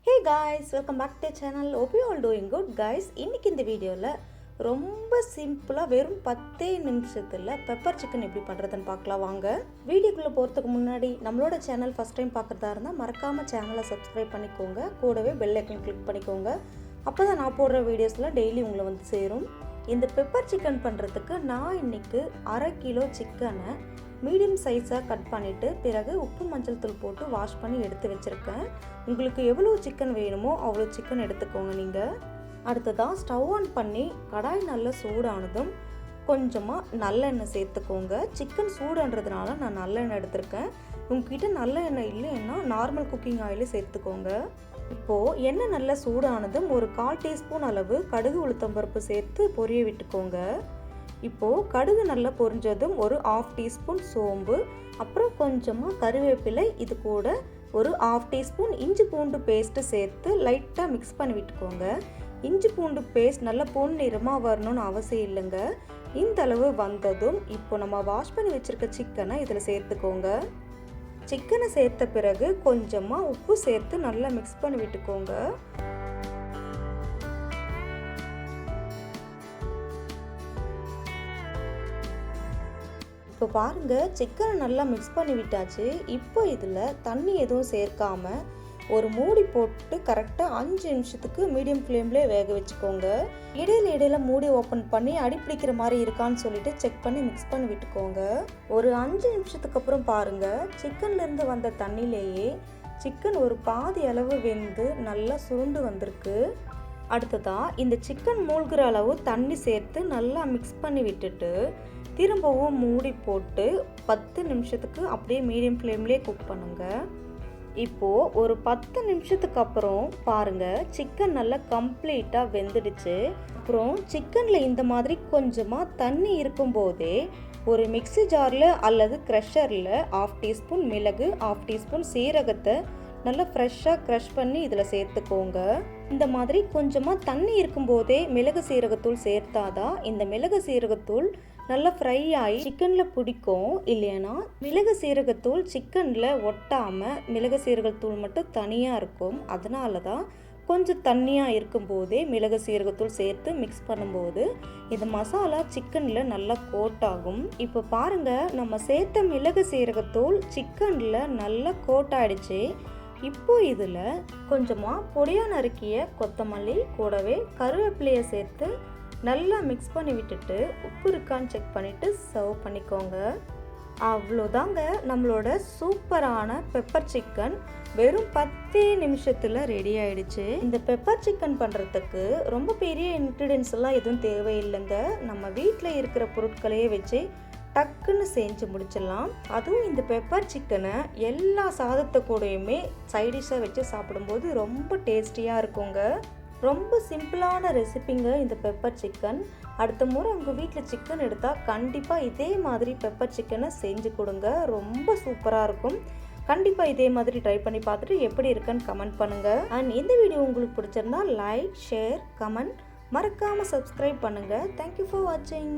Hey guys, welcome back to the channel. Hope you all doing good guys. இன்னைக்கு இந்த வீடியோல ரொம்ப சிம்பிளா வெறும் 10 நிமிஷத்துல பெப்பர் சிக்கன் எப்படி பண்றதுன்னு பார்க்கலாம் வாங்க. வீடியோக்குள்ள போறதுக்கு முன்னாடி நம்மளோட சேனல் ஃபர்ஸ்ட் டைம் பார்க்கறதா இருந்தா மறக்காம சேனலை சப்ஸ்கிரைப் பண்ணிக்கோங்க. கூடவே பெல் ஐகான் கிளிக் பண்ணிக்கோங்க. அப்பதான் நான் போடுற வீடியோஸ்ல டெய்லி உங்களை வந்து சேரும். இந்த பெப்பர் சிக்கன் பண்றதுக்கு நான் இன்னைக்கு 1/2 கிலோ சிக்கனை மீடியம் சைஸாக கட் பண்ணிவிட்டு பிறகு உப்பு மஞ்சள் தூள் போட்டு வாஷ் பண்ணி எடுத்து வச்சுருக்கேன். உங்களுக்கு எவ்வளோ சிக்கன் வேணுமோ அவ்வளோ சிக்கன் எடுத்துக்கோங்க நீங்கள். அடுத்ததாக ஸ்டவ் ஆன் பண்ணி கடாய் நல்லா சூடானதும் கொஞ்சமாக நல்லெண்ணெய் சேர்த்துக்கோங்க. சிக்கன் சூடுன்றதுனால நான் நல்லெண்ணெய் எடுத்திருக்கேன். உங்ககிட்ட நல்லெண்ணெய் இல்லைன்னா நார்மல் குக்கிங் ஆயிலே சேர்த்துக்கோங்க. இப்போது எண்ணெய் நல்லா சூடானதும் ஒரு 1/4 டீஸ்பூன் அளவு கடுகு உளுத்தம்பருப்பு சேர்த்து பொரிய விட்டுக்கோங்க. இப்போது கடுகு நல்லா பொரிஞ்சதும் ஒரு 1/2 டீஸ்பூன் சோம்பு, அப்புறம் கொஞ்சமாக கருவேப்பிலை, இது கூட ஒரு 1/2 டீஸ்பூன் இஞ்சி பூண்டு பேஸ்ட்டு சேர்த்து லைட்டாக மிக்ஸ் பண்ணி விட்டுக்கோங்க. இஞ்சி பூண்டு பேஸ்ட் நல்லா பொன்னிறமாக வரணும்னு அவசியம் இல்லைங்க. இந்த அளவு வந்ததும் இப்போ நம்ம வாஷ் பண்ணி வச்சுருக்க சிக்கனை இதில் சேர்த்துக்கோங்க. சிக்கனை சேர்த்த பிறகு கொஞ்சமாக உப்பு சேர்த்து நல்லா மிக்ஸ் பண்ணி விட்டுக்கோங்க. இப்போ பாருங்கள், சிக்கனை நல்லா மிக்ஸ் பண்ணி விட்டாச்சு. இப்போ இதில் தண்ணி எதுவும் சேர்க்காம ஒரு மூடி போட்டு கரெக்டாக 5 நிமிஷத்துக்கு மீடியம் ஃப்ளேம்லேயே வேக வச்சுக்கோங்க. இடையில மூடி ஓப்பன் பண்ணி அடிப்பிடிக்கிற மாதிரி இருக்கான்னு சொல்லிட்டு செக் பண்ணி மிக்ஸ் பண்ணி விட்டுக்கோங்க. ஒரு 5 நிமிஷத்துக்கு அப்புறம் பாருங்கள், சிக்கன்லேருந்து வந்த தண்ணியிலேயே சிக்கன் ஒரு பாதி அளவு வெந்து நல்லா சுருண்டு வந்திருக்கு. அடுத்ததாக இந்த சிக்கன் மூழ்கிற அளவு தண்ணி சேர்த்து நல்லா மிக்ஸ் பண்ணி விட்டுட்டு திரும்பவும் மூடி போட்டு 10 நிமிஷத்துக்கு அப்படியே மீடியம் ஃப்ளேம்லேயே குக் பண்ணுங்க. இப்போது ஒரு 10 நிமிஷத்துக்கு அப்புறம் பாருங்கள், சிக்கன் நல்லா கம்ப்ளீட்டாக வெந்துடுச்சு. அப்புறம் சிக்கனில் இந்த மாதிரி கொஞ்சமாக தண்ணி இருக்கும்போதே ஒரு மிக்ஸி ஜாரில் அல்லது க்ரஷரில் 1/2 டீஸ்பூன் மிளகு, 1/2 டீஸ்பூன் சீரகத்தை நல்லா ஃப்ரெஷ்ஷாக க்ரஷ் பண்ணி இதில் சேர்த்துக்கோங்க. இந்த மாதிரி கொஞ்சமாக தண்ணி இருக்கும்போதே மிளகு சீரகத்தூள் சேர்த்தாதான் இந்த மிளகு சீரகத்தூள் நல்லா ஃப்ரை ஆகி சிக்கனில் பிடிக்கும். இல்லைன்னா மிளகு சீரகத்தூள் சிக்கனில் ஒட்டாமல் மிளகு சீரகத்தூள் மட்டும் தனியாக இருக்கும். அதனால தான் கொஞ்சம் தண்ணியாக இருக்கும்போதே மிளகு சீரகத்தூள் சேர்த்து மிக்ஸ் பண்ணும்போது இந்த மசாலா சிக்கனில் நல்லா கோட் ஆகும். இப்போ பாருங்கள், நம்ம சேர்த்த மிளகு சீரகத்தூள் சிக்கனில் நல்லா கோட் ஆகிடுச்சு. இப்போ இதில் கொஞ்சமாக பொடியாக நறுக்கிய கொத்தமல்லி கூடவே கருவேப்பிலையை சேர்த்து நல்லா மிக்ஸ் பண்ணி விட்டுட்டு உப்பு இருக்கான்னு செக் பண்ணிவிட்டு சர்வ் பண்ணிக்கோங்க. அவ்வளோதாங்க, நம்மளோட சூப்பரான பெப்பர் சிக்கன் வெறும் 10 நிமிஷத்தில் ரெடி ஆயிடுச்சு. இந்த பெப்பர் சிக்கன் பண்ணுறதுக்கு ரொம்ப பெரிய இன்க்ரீடியன்ஸ் எல்லாம் எதுவும் தேவையில்லைங்க. நம்ம வீட்டில் இருக்கிற பொருட்களையே வச்சு டக்குன்னு செஞ்சு முடிச்சிடலாம். அதுவும் இந்த பெப்பர் சிக்கனை எல்லா சாதத்தை கூடயுமே சைடிஷாக வச்சு சாப்பிடும்போது ரொம்ப டேஸ்டியாக இருக்குங்க. ரொம்ப சிம்பிளான ரெசிபிங்க இந்த பெப்பர் சிக்கன். அடுத்த முறை உங்கள் வீட்டில் சிக்கன் எடுத்தால் கண்டிப்பாக இதே மாதிரி பெப்பர் சிக்கனை செஞ்சு கொடுங்க. ரொம்ப சூப்பராக இருக்கும். கண்டிப்பாக இதே மாதிரி ட்ரை பண்ணி பார்த்துட்டு எப்படி இருக்குன்னு கமெண்ட் பண்ணுங்கள். அண்ட் இந்த வீடியோ உங்களுக்கு பிடிச்சிருந்தா லைக், ஷேர், கமெண்ட் மறக்காமல் சப்ஸ்கிரைப் பண்ணுங்கள். தேங்க்யூ ஃபார் வாட்சிங்.